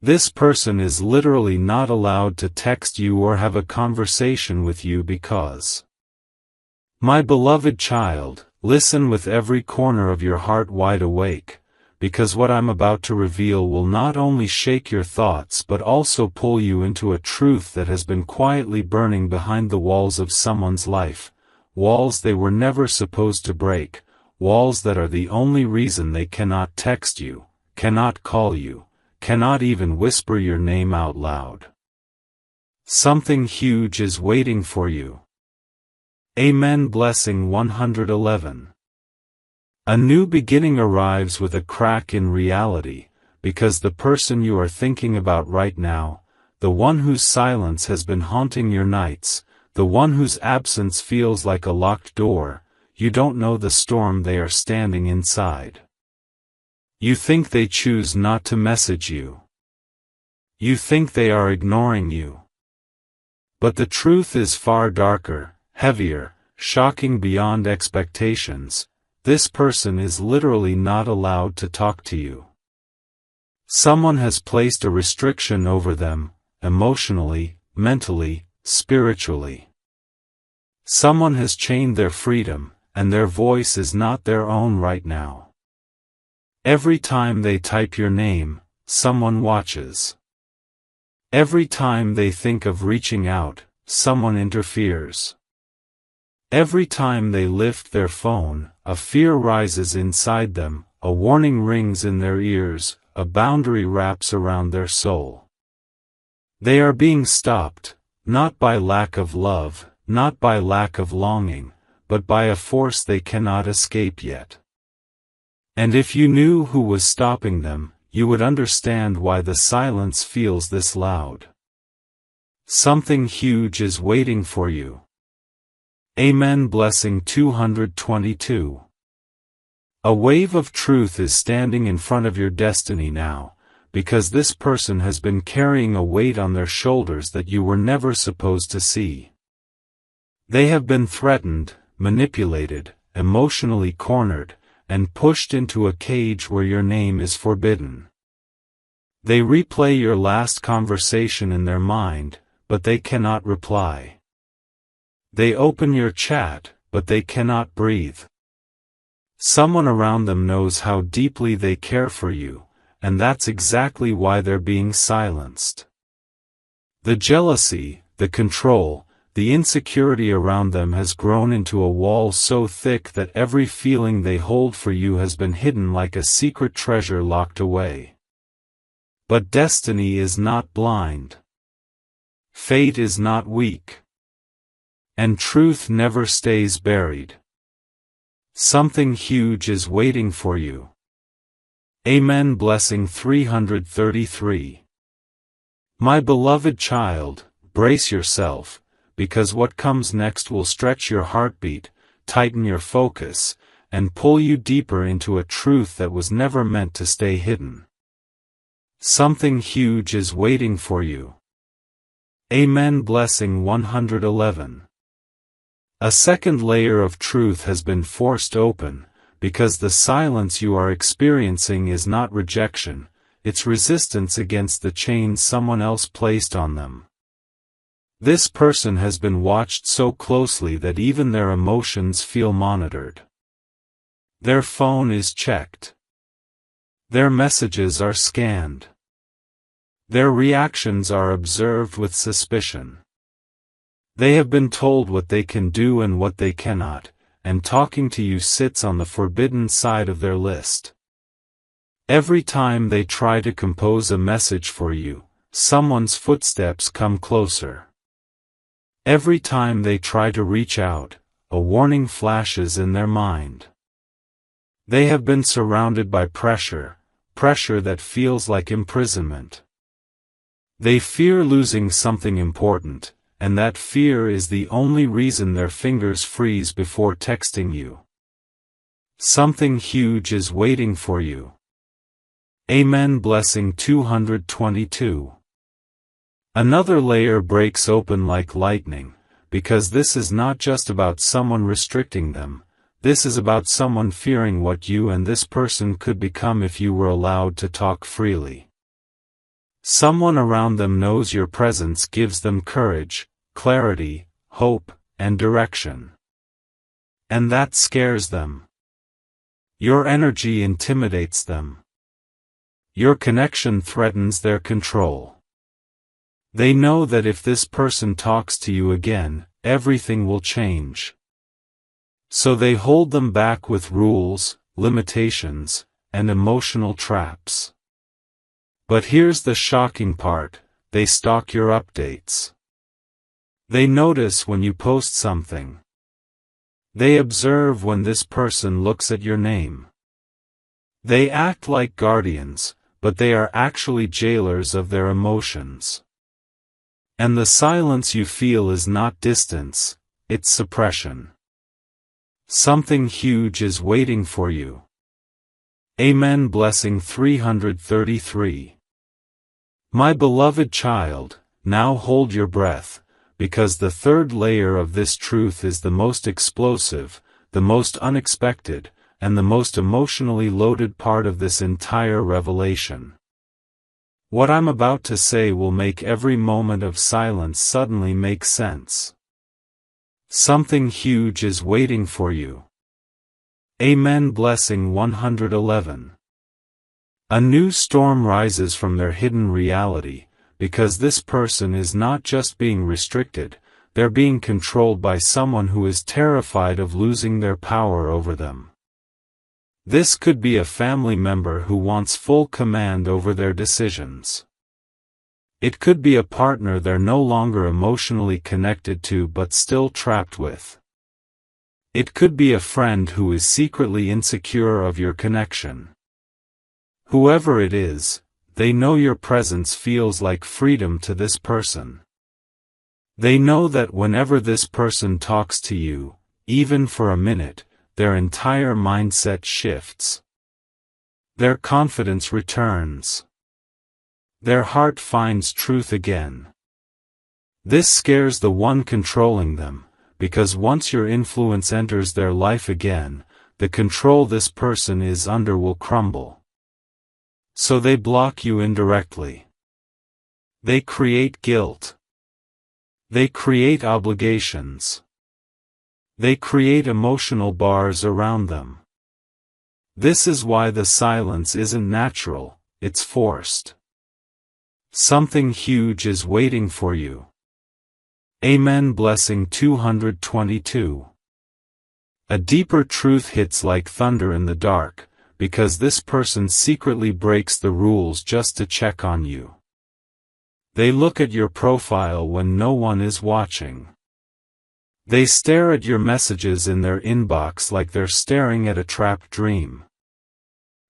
This person is literally not allowed to text you or have a conversation with you because, my beloved child, listen with every corner of your heart wide awake, because what I'm about to reveal will not only shake your thoughts but also pull you into a truth that has been quietly burning behind the walls of someone's life, walls they were never supposed to break, walls that are the only reason they cannot text you, cannot call you, cannot even whisper your name out loud. Something huge is waiting for you. Amen. Blessing 111. A new beginning arrives with a crack in reality, because the person you are thinking about right now, the one whose silence has been haunting your nights, the one whose absence feels like a locked door, you don't know the storm they are standing inside. You think they choose not to message you. You think they are ignoring you. But the truth is far darker, heavier, shocking beyond expectations. This person is literally not allowed to talk to you. Someone has placed a restriction over them, emotionally, mentally, spiritually. Someone has chained their freedom, and their voice is not their own right now. Every time they type your name, someone watches. Every time they think of reaching out, someone interferes. Every time they lift their phone, a fear rises inside them, a warning rings in their ears, a boundary wraps around their soul. They are being stopped, not by lack of love, not by lack of longing, but by a force they cannot escape yet. And if you knew who was stopping them, you would understand why the silence feels this loud. Something huge is waiting for you. Amen. Blessing 222. A wave of truth is standing in front of your destiny now, because this person has been carrying a weight on their shoulders that you were never supposed to see. They have been threatened, manipulated, emotionally cornered, and pushed into a cage where your name is forbidden. They replay your last conversation in their mind, but they cannot reply. They open your chat, but they cannot breathe. Someone around them knows how deeply they care for you, and that's exactly why they're being silenced. The jealousy, the control, the insecurity around them has grown into a wall so thick that every feeling they hold for you has been hidden like a secret treasure locked away. But destiny is not blind. Fate is not weak. And truth never stays buried. Something huge is waiting for you. Amen. Blessing 333. My beloved child, brace yourself, because what comes next will stretch your heartbeat, tighten your focus, and pull you deeper into a truth that was never meant to stay hidden. Something huge is waiting for you. Amen. Blessing 111. A second layer of truth has been forced open, because the silence you are experiencing is not rejection, it's resistance against the chains someone else placed on them. This person has been watched so closely that even their emotions feel monitored. Their phone is checked. Their messages are scanned. Their reactions are observed with suspicion. They have been told what they can do and what they cannot, and talking to you sits on the forbidden side of their list. Every time they try to compose a message for you, someone's footsteps come closer. Every time they try to reach out, a warning flashes in their mind. They have been surrounded by pressure that feels like imprisonment. They fear losing something important, and that fear is the only reason their fingers freeze before texting you. Something huge is waiting for you. Amen. Blessing 222. Another layer breaks open like lightning, because this is not just about someone restricting them, this is about someone fearing what you and this person could become if you were allowed to talk freely. Someone around them knows your presence gives them courage, clarity, hope, and direction. And that scares them. Your energy intimidates them. Your connection threatens their control. They know that if this person talks to you again, everything will change. So they hold them back with rules, limitations, and emotional traps. But here's the shocking part, they stalk your updates. They notice when you post something. They observe when this person looks at your name. They act like guardians, but they are actually jailers of their emotions. And the silence you feel is not distance, it's suppression. Something huge is waiting for you. Amen. Blessing 333. My beloved child, now hold your breath, because the third layer of this truth is the most explosive, the most unexpected, and the most emotionally loaded part of this entire revelation. What I'm about to say will make every moment of silence suddenly make sense. Something huge is waiting for you. Amen. Blessing 111. A new storm rises from their hidden reality, because this person is not just being restricted, they're being controlled by someone who is terrified of losing their power over them. This could be a family member who wants full command over their decisions. It could be a partner they're no longer emotionally connected to but still trapped with. It could be a friend who is secretly insecure of your connection. Whoever it is, they know your presence feels like freedom to this person. They know that whenever this person talks to you, even for a minute, their entire mindset shifts. Their confidence returns. Their heart finds truth again. This scares the one controlling them, because once your influence enters their life again, the control this person is under will crumble. So they block you indirectly. They create guilt. They create obligations. They create emotional bars around them. This is why the silence isn't natural, it's forced. Something huge is waiting for you. Amen. Blessing 222. A deeper truth hits like thunder in the dark, because this person secretly breaks the rules just to check on you. They look at your profile when no one is watching. They stare at your messages in their inbox like they're staring at a trapped dream.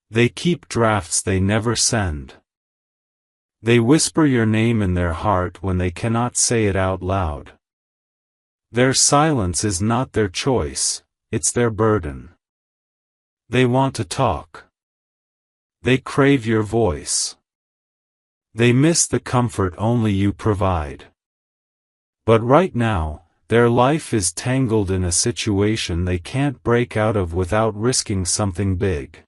They keep drafts they never send. They whisper your name in their heart when they cannot say it out loud. Their silence is not their choice, it's their burden. They want to talk. They crave your voice. They miss the comfort only you provide. But right now, their life is tangled in a situation they can't break out of without risking something big.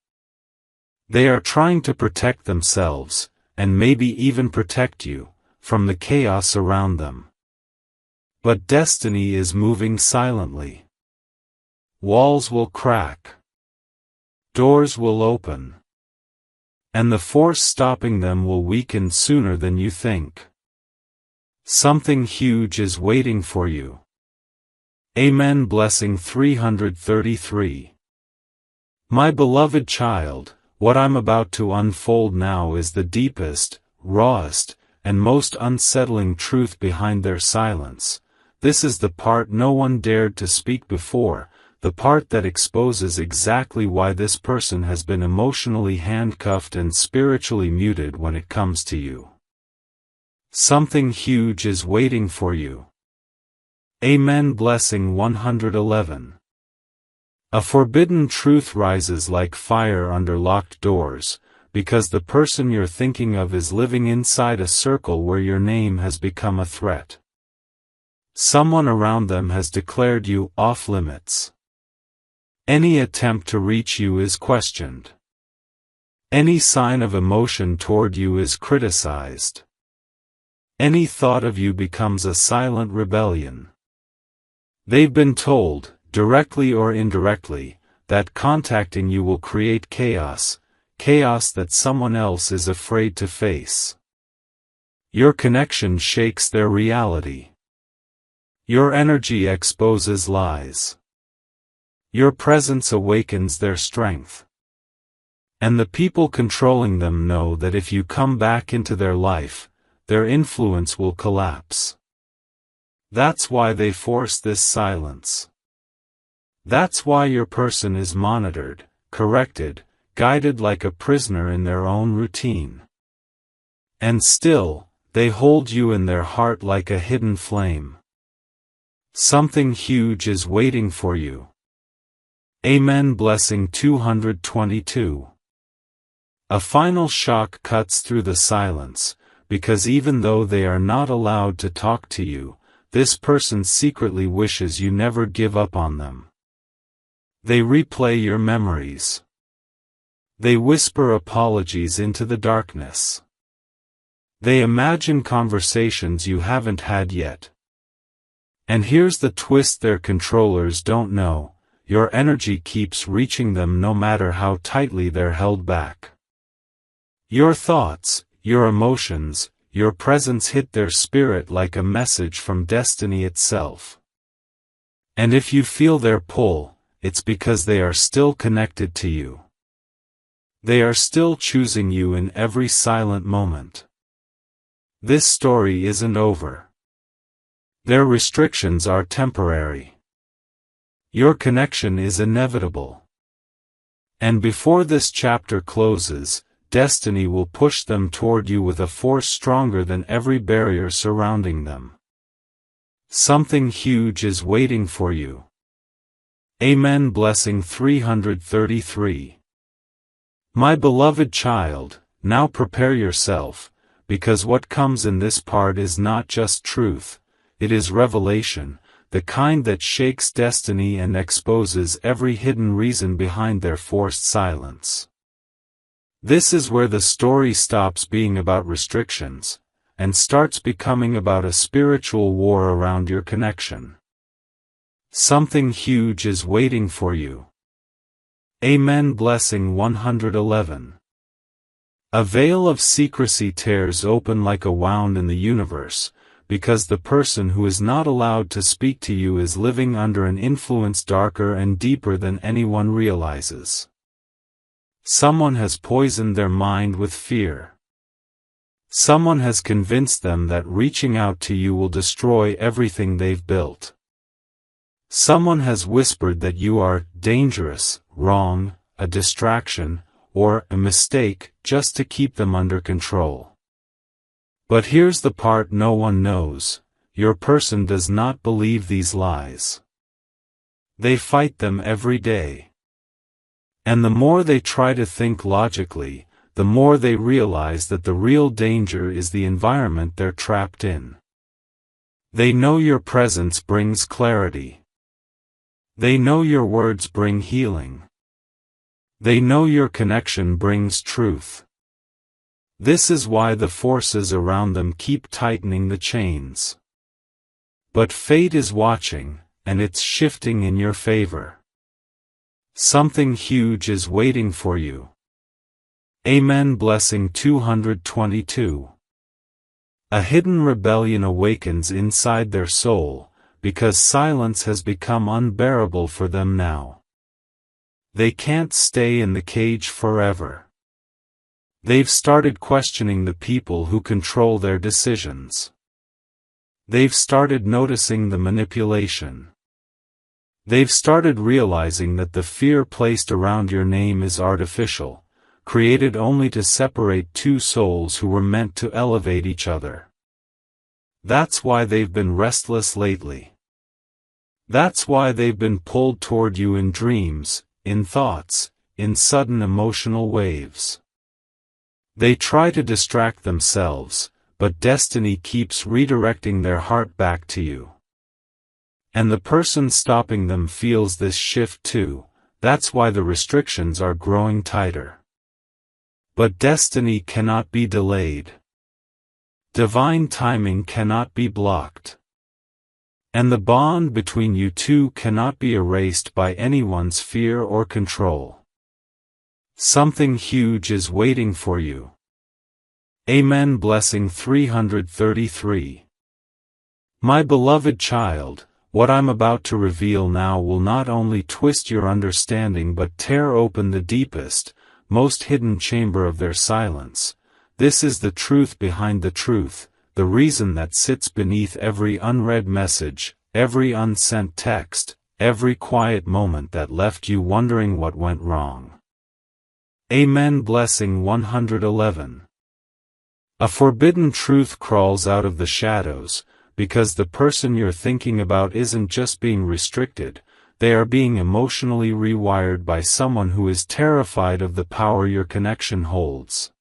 They are trying to protect themselves, and maybe even protect you, from the chaos around them. But destiny is moving silently. Walls will crack. Doors will open. And the force stopping them will weaken sooner than you think. Something huge is waiting for you. Amen. Blessing 333. My beloved child, what I'm about to unfold now is the deepest, rawest, and most unsettling truth behind their silence. This is the part no one dared to speak before, the part that exposes exactly why this person has been emotionally handcuffed and spiritually muted when it comes to you. Something huge is waiting for you. Amen. Blessing 111. A forbidden truth rises like fire under locked doors, because the person you're thinking of is living inside a circle where your name has become a threat. Someone around them has declared you off limits. Any attempt to reach you is questioned. Any sign of emotion toward you is criticized. Any thought of you becomes a silent rebellion. They've been told, directly or indirectly, that contacting you will create chaos, chaos that someone else is afraid to face. Your connection shakes their reality. Your energy exposes lies. Your presence awakens their strength. And the people controlling them know that if you come back into their life, their influence will collapse. That's why they force this silence. That's why your person is monitored, corrected, guided like a prisoner in their own routine. And still, they hold you in their heart like a hidden flame. Something huge is waiting for you. Amen. Blessing 222. A final shock cuts through the silence, because even though they are not allowed to talk to you, this person secretly wishes you never give up on them. They replay your memories. They whisper apologies into the darkness. They imagine conversations you haven't had yet. And here's the twist: their controllers don't know, your energy keeps reaching them no matter how tightly they're held back. Your thoughts, your emotions, your presence hit their spirit like a message from destiny itself. And if you feel their pull, it's because they are still connected to you. They are still choosing you in every silent moment. This story isn't over. Their restrictions are temporary. Your connection is inevitable. And before this chapter closes, destiny will push them toward you with a force stronger than every barrier surrounding them. Something huge is waiting for you. Amen. Blessing 333. My beloved child, now prepare yourself, because what comes in this part is not just truth, it is revelation, the kind that shakes destiny and exposes every hidden reason behind their forced silence. This is where the story stops being about restrictions, and starts becoming about a spiritual war around your connection. Something huge is waiting for you. Amen. Blessing 111. A veil of secrecy tears open like a wound in the universe, because the person who is not allowed to speak to you is living under an influence darker and deeper than anyone realizes. Someone has poisoned their mind with fear. Someone has convinced them that reaching out to you will destroy everything they've built. Someone has whispered that you are dangerous, wrong, a distraction, or a mistake, just to keep them under control. But here's the part no one knows: your person does not believe these lies. They fight them every day. And the more they try to think logically, the more they realize that the real danger is the environment they're trapped in. They know your presence brings clarity. They know your words bring healing. They know your connection brings truth. This is why the forces around them keep tightening the chains. But fate is watching, and it's shifting in your favor. Something huge is waiting for you. Amen. Blessing 222. A hidden rebellion awakens inside their soul, because silence has become unbearable for them now. They can't stay in the cage forever. They've started questioning the people who control their decisions. They've started noticing the manipulation. They've started realizing that the fear placed around your name is artificial, created only to separate two souls who were meant to elevate each other. That's why they've been restless lately. That's why they've been pulled toward you in dreams, in thoughts, in sudden emotional waves. They try to distract themselves, but destiny keeps redirecting their heart back to you. And the person stopping them feels this shift too. That's why the restrictions are growing tighter. But destiny cannot be delayed. Divine timing cannot be blocked. And the bond between you two cannot be erased by anyone's fear or control. Something huge is waiting for you. Amen. Blessing 333. My beloved child, what I'm about to reveal now will not only twist your understanding but tear open the deepest, most hidden chamber of their silence. This is the truth behind the truth, the reason that sits beneath every unread message, every unsent text, every quiet moment that left you wondering what went wrong. Amen. Blessing 111. A forbidden truth crawls out of the shadows, because the person you're thinking about isn't just being restricted, they are being emotionally rewired by someone who is terrified of the power your connection holds.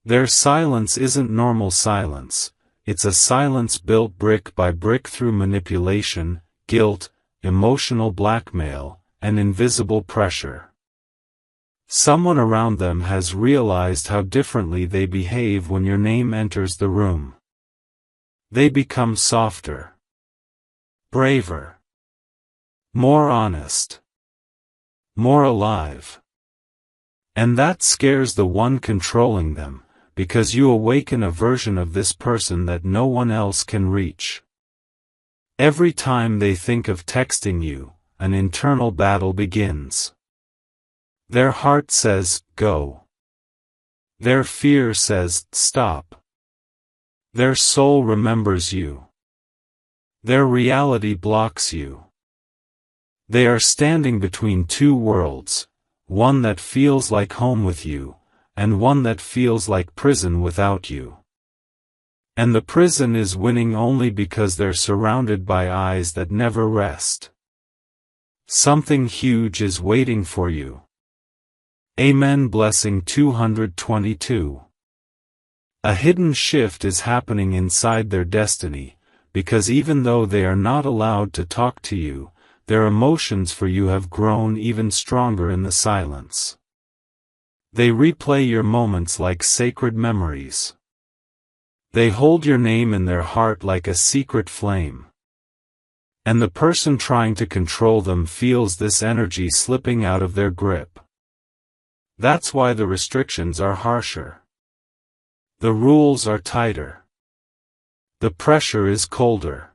Their silence isn't normal silence, it's a silence built brick by brick through manipulation, guilt, emotional blackmail, and invisible pressure. Someone around them has realized how differently they behave when your name enters the room. They become softer, braver, more honest, more alive. And that scares the one controlling them, because you awaken a version of this person that no one else can reach. Every time they think of texting you, an internal battle begins. Their heart says, go. Their fear says, stop. Their soul remembers you. Their reality blocks you. They are standing between two worlds, one that feels like home with you, and one that feels like prison without you. And the prison is winning only because they're surrounded by eyes that never rest. Something huge is waiting for you. Amen. Blessing 222. A hidden shift is happening inside their destiny, because even though they are not allowed to talk to you, their emotions for you have grown even stronger in the silence. They replay your moments like sacred memories. They hold your name in their heart like a secret flame. And the person trying to control them feels this energy slipping out of their grip. That's why the restrictions are harsher. The rules are tighter. The pressure is colder.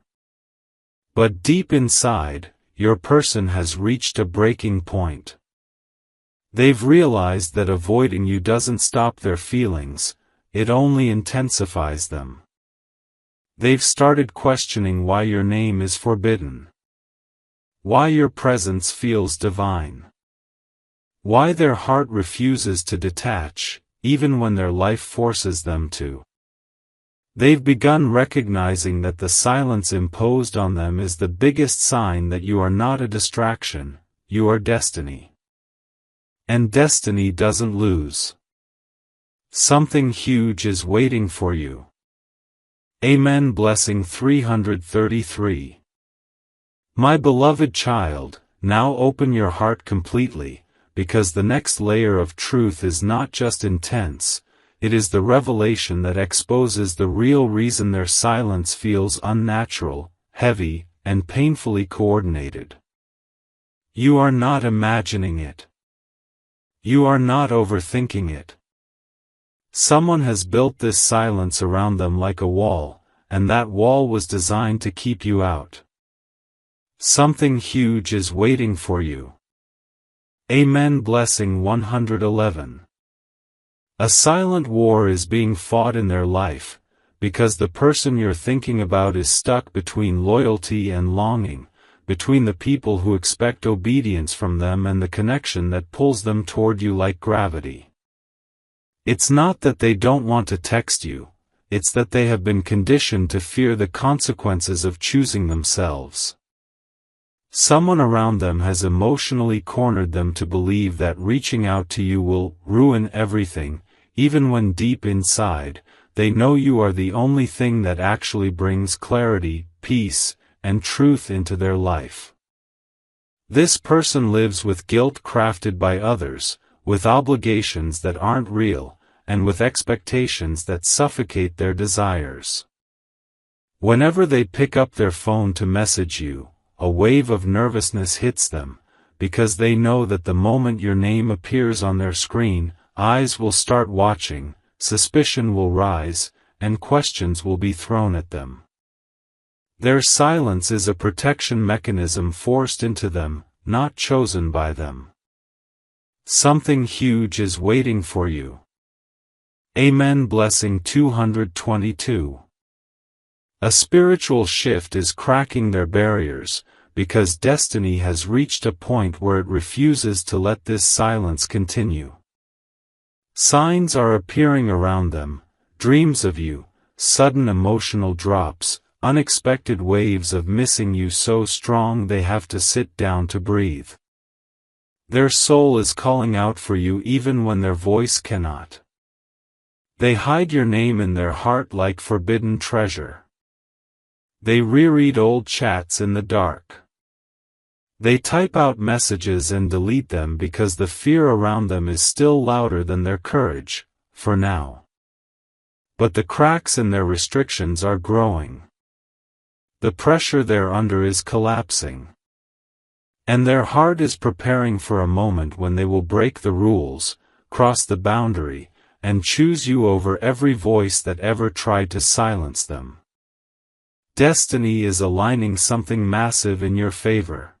But deep inside, your person has reached a breaking point. They've realized that avoiding you doesn't stop their feelings, it only intensifies them. They've started questioning why your name is forbidden. Why your presence feels divine. Why their heart refuses to detach, even when their life forces them to. They've begun recognizing that the silence imposed on them is the biggest sign that you are not a distraction, you are destiny. And destiny doesn't lose. Something huge is waiting for you. Amen. Blessing 333. My beloved child, now open your heart completely, because the next layer of truth is not just intense, it is the revelation that exposes the real reason their silence feels unnatural, heavy, and painfully coordinated. You are not imagining it. You are not overthinking it. Someone has built this silence around them like a wall, and that wall was designed to keep you out. Something huge is waiting for you. Amen. Blessing 111. A silent war is being fought in their life, because the person you're thinking about is stuck between loyalty and longing, between the people who expect obedience from them and the connection that pulls them toward you like gravity. It's not that they don't want to text you, it's that they have been conditioned to fear the consequences of choosing themselves. Someone around them has emotionally cornered them to believe that reaching out to you will ruin everything, even when deep inside, they know you are the only thing that actually brings clarity, peace, and truth into their life. This person lives with guilt crafted by others, with obligations that aren't real, and with expectations that suffocate their desires. Whenever they pick up their phone to message you, a wave of nervousness hits them, because they know that the moment your name appears on their screen, eyes will start watching, suspicion will rise, and questions will be thrown at them. Their silence is a protection mechanism forced into them, not chosen by them. Something huge is waiting for you. Amen. Blessing 222. A spiritual shift is cracking their barriers, because destiny has reached a point where it refuses to let this silence continue. Signs are appearing around them, dreams of you, sudden emotional drops, unexpected waves of missing you so strong they have to sit down to breathe. Their soul is calling out for you even when their voice cannot. They hide your name in their heart like forbidden treasure. They reread old chats in the dark. They type out messages and delete them because the fear around them is still louder than their courage, for now. But the cracks in their restrictions are growing. The pressure they're under is collapsing. And their heart is preparing for a moment when they will break the rules, cross the boundary, and choose you over every voice that ever tried to silence them. Destiny is aligning something massive in your favor.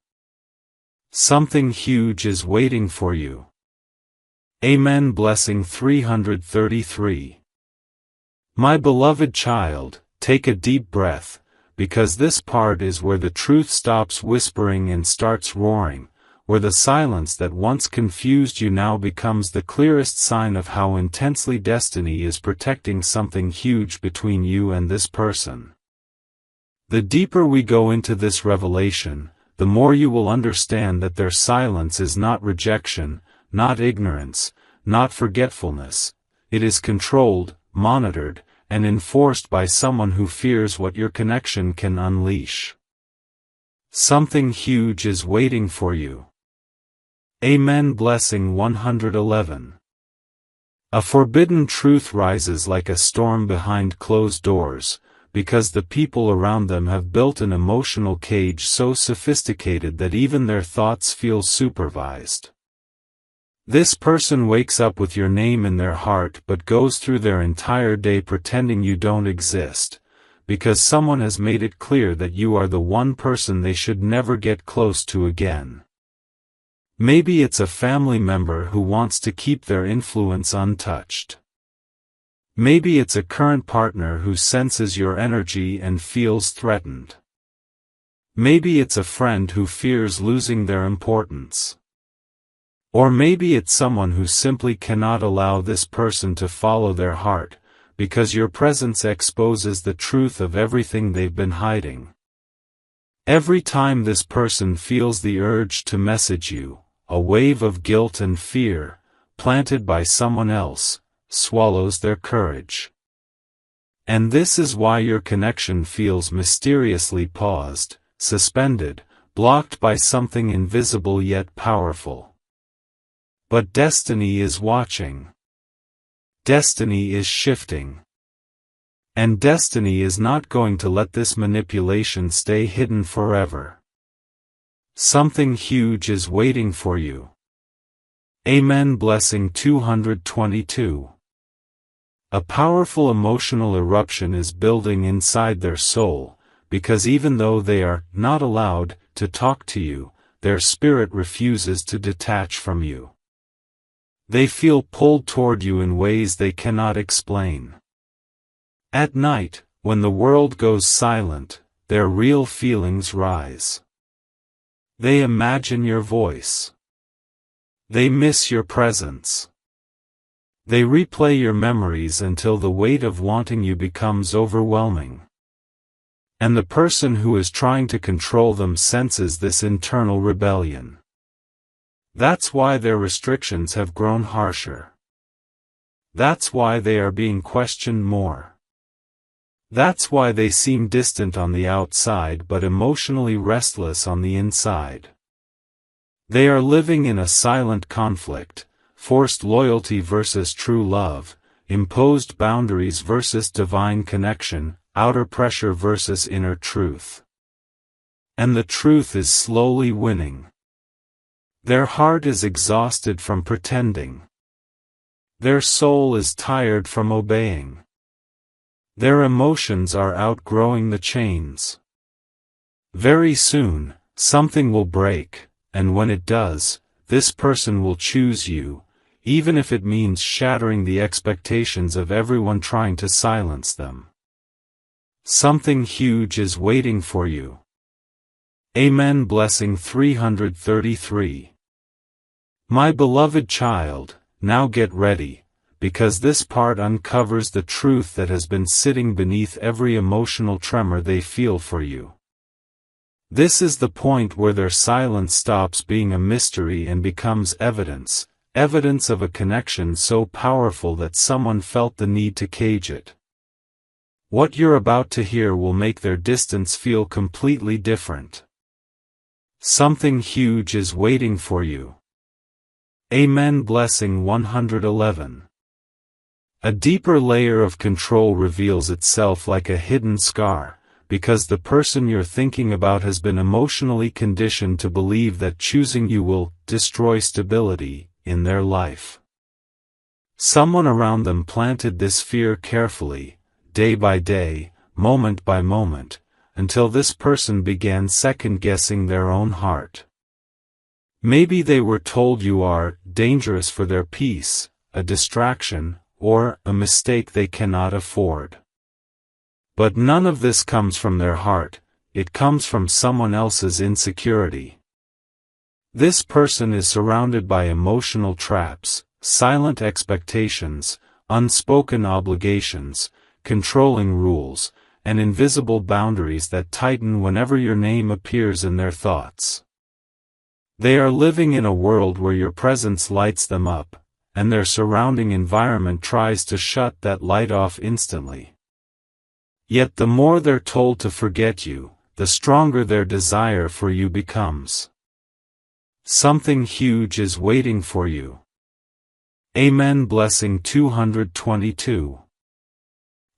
Something huge is waiting for you. Amen. Blessing 333. My beloved child, take a deep breath, because this part is where the truth stops whispering and starts roaring, where the silence that once confused you now becomes the clearest sign of how intensely destiny is protecting something huge between you and this person. The deeper we go into this revelation, the more you will understand that their silence is not rejection, not ignorance, not forgetfulness. It is controlled, monitored, and enforced by someone who fears what your connection can unleash. Something huge is waiting for you. Amen. Blessing 111. A forbidden truth rises like a storm behind closed doors, because the people around them have built an emotional cage so sophisticated that even their thoughts feel supervised. This person wakes up with your name in their heart but goes through their entire day pretending you don't exist, because someone has made it clear that you are the one person they should never get close to again. Maybe it's a family member who wants to keep their influence untouched. Maybe it's a current partner who senses your energy and feels threatened. Maybe it's a friend who fears losing their importance. Or maybe it's someone who simply cannot allow this person to follow their heart, because your presence exposes the truth of everything they've been hiding. Every time this person feels the urge to message you, a wave of guilt and fear, planted by someone else, swallows their courage. And this is why your connection feels mysteriously paused, suspended, blocked by something invisible yet powerful. But destiny is watching. Destiny is shifting. And destiny is not going to let this manipulation stay hidden forever. Something huge is waiting for you. Amen. Blessing 222. A powerful emotional eruption is building inside their soul, because even though they are not allowed to talk to you, their spirit refuses to detach from you. They feel pulled toward you in ways they cannot explain. At night, when the world goes silent, their real feelings rise. They imagine your voice. They miss your presence. They replay your memories until the weight of wanting you becomes overwhelming. And the person who is trying to control them senses this internal rebellion. That's why their restrictions have grown harsher. That's why they are being questioned more. That's why they seem distant on the outside but emotionally restless on the inside. They are living in a silent conflict, forced loyalty versus true love, imposed boundaries versus divine connection, outer pressure versus inner truth. And the truth is slowly winning. Their heart is exhausted from pretending. Their soul is tired from obeying. Their emotions are outgrowing the chains. Very soon, something will break, and when it does, this person will choose you, even if it means shattering the expectations of everyone trying to silence them. Something huge is waiting for you. Amen. Blessing 333. My beloved child, now get ready, because this part uncovers the truth that has been sitting beneath every emotional tremor they feel for you. This is the point where their silence stops being a mystery and becomes evidence, evidence of a connection so powerful that someone felt the need to cage it. What you're about to hear will make their distance feel completely different. Something huge is waiting for you. Amen. Blessing 111. A deeper layer of control reveals itself like a hidden scar, because the person you're thinking about has been emotionally conditioned to believe that choosing you will destroy stability in their life. Someone around them planted this fear carefully, day by day, moment by moment, until this person began second-guessing their own heart. Maybe they were told you are dangerous for their peace, a distraction, or a mistake they cannot afford. But none of this comes from their heart, it comes from someone else's insecurity. This person is surrounded by emotional traps, silent expectations, unspoken obligations, controlling rules, and invisible boundaries that tighten whenever your name appears in their thoughts. They are living in a world where your presence lights them up, and their surrounding environment tries to shut that light off instantly. Yet the more they're told to forget you, the stronger their desire for you becomes. Something huge is waiting for you. Amen. Blessing 222.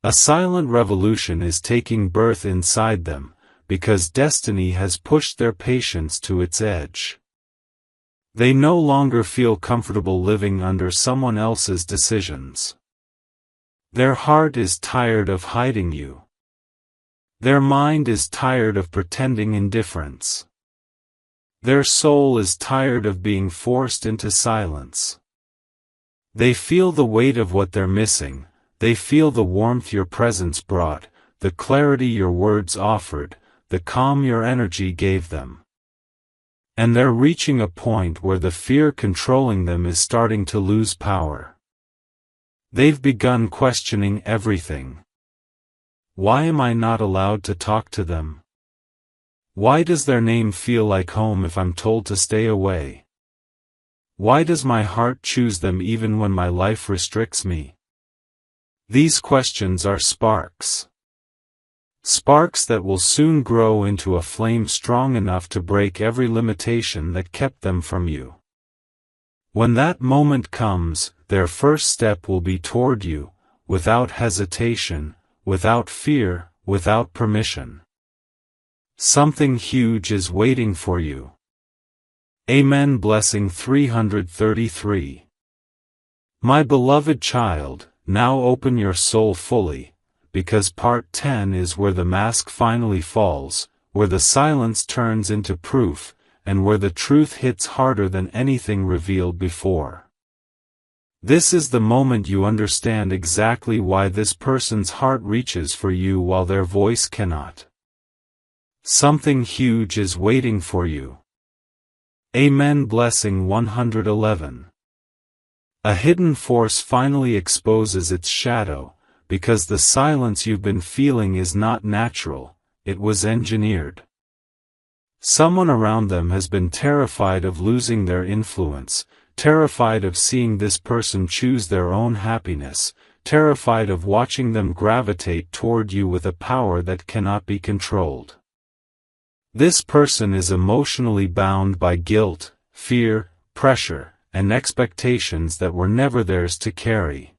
A silent revolution is taking birth inside them, because destiny has pushed their patience to its edge. They no longer feel comfortable living under someone else's decisions. Their heart is tired of hiding you. Their mind is tired of pretending indifference. Their soul is tired of being forced into silence. They feel the weight of what they're missing. They feel the warmth your presence brought, the clarity your words offered, the calm your energy gave them. And they're reaching a point where the fear controlling them is starting to lose power. They've begun questioning everything. Why am I not allowed to talk to them? Why does their name feel like home if I'm told to stay away? Why does my heart choose them even when my life restricts me? These questions are sparks. Sparks that will soon grow into a flame strong enough to break every limitation that kept them from you. When that moment comes, their first step will be toward you, without hesitation, without fear, without permission. Something huge is waiting for you. Amen. Blessing 333. My beloved child, now open your soul fully, because part 10 is where the mask finally falls, where the silence turns into proof, and where the truth hits harder than anything revealed before. This is the moment you understand exactly why this person's heart reaches for you while their voice cannot. Something huge is waiting for you. Amen. Blessing 111. A hidden force finally exposes its shadow, because the silence you've been feeling is not natural, it was engineered. Someone around them has been terrified of losing their influence, terrified of seeing this person choose their own happiness, terrified of watching them gravitate toward you with a power that cannot be controlled. This person is emotionally bound by guilt, fear, pressure, and expectations that were never theirs to carry.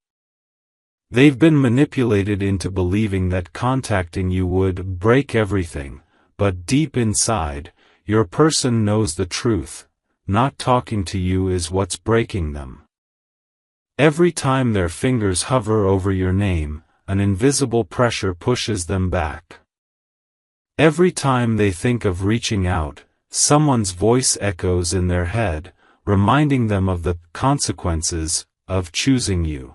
They've been manipulated into believing that contacting you would break everything, but deep inside, your person knows the truth. Not talking to you is what's breaking them. Every time their fingers hover over your name, an invisible pressure pushes them back. Every time they think of reaching out, someone's voice echoes in their head, reminding them of the consequences of choosing you.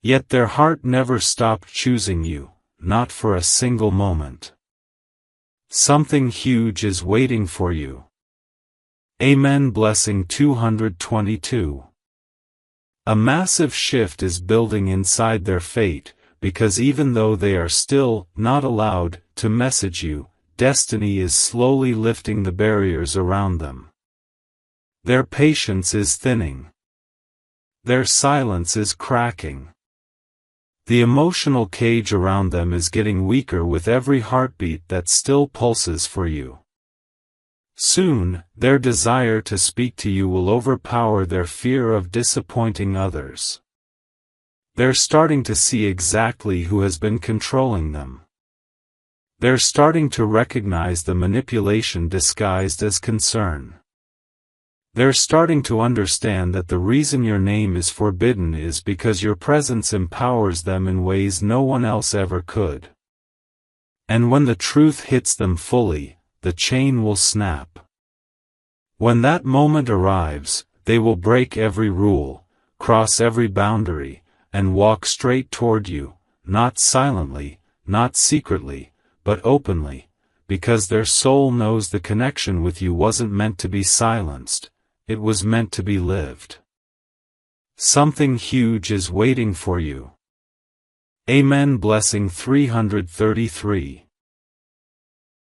Yet their heart never stopped choosing you, not for a single moment. Something huge is waiting for you. Amen. Blessing 222. A massive shift is building inside their fate, because even though they are still not allowed to message you, destiny is slowly lifting the barriers around them. Their patience is thinning. Their silence is cracking. The emotional cage around them is getting weaker with every heartbeat that still pulses for you. Soon, their desire to speak to you will overpower their fear of disappointing others. They're starting to see exactly who has been controlling them. They're starting to recognize the manipulation disguised as concern. They're starting to understand that the reason your name is forbidden is because your presence empowers them in ways no one else ever could. And when the truth hits them fully, the chain will snap. When that moment arrives, they will break every rule, cross every boundary, and walk straight toward you, not silently, not secretly, but openly, because their soul knows the connection with you wasn't meant to be silenced, it was meant to be lived. Something huge is waiting for you. Amen. Blessing 333.